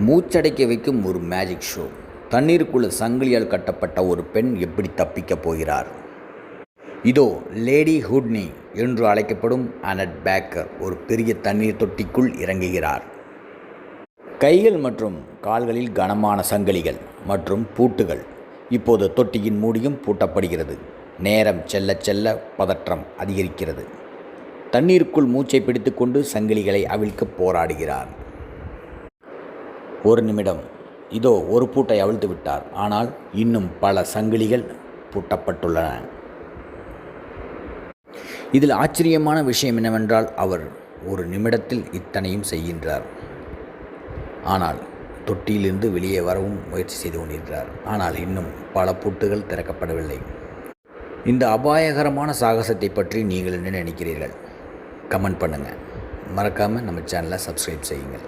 மூச்சடைக்க வைக்கும் ஒரு magic show. தண்ணீருக்குள்ள சங்கிலியால் கட்டப்பட்ட ஒரு பெண் எப்படி தப்பிக்கப் போகிறார்? இதோ லேடி ஹூட்னி என்று அழைக்கப்படும் அனட் பேக்கர் ஒரு பெரிய தண்ணீர் தொட்டிக்குள் இறங்குகிறார். கைகள் மற்றும் கால்களில் கனமான சங்கிலிகள் மற்றும் பூட்டுகள். இப்போது தொட்டியின் மூடியும் பூட்டப்படுகிறது. நேரம் செல்ல செல்ல பதற்றம் அதிகரிக்கிறது. தண்ணீருக்குள் மூச்சை பிடித்துக்கொண்டு சங்கிலிகளை அவிழ்க்க போராடுகிறார். ஒரு நிமிடம். இதோ ஒரு பூட்டை அவிழ்த்து விட்டார். ஆனால் இன்னும் பல சங்கிலிகள் பூட்டப்பட்டுள்ளன. இதில் ஆச்சரியமான விஷயம் என்னவென்றால் அவர் ஒரு நிமிடத்தில் இத்தனையும் செய்கின்றார். ஆனால் தொட்டியிலிருந்து வெளியே வரவும் முயற்சி செய்து கொண்டிருக்கிறார். ஆனால் இன்னும் பல பூட்டுகள் திறக்கப்படவில்லை. இந்த அபாயகரமான சாகசத்தை பற்றி நீங்கள் என்ன நினைக்கிறீர்கள்? கமெண்ட் பண்ணுங்கள். மறக்காமல் நம்ம சேனலை சப்ஸ்கிரைப் செய்யுங்கள்.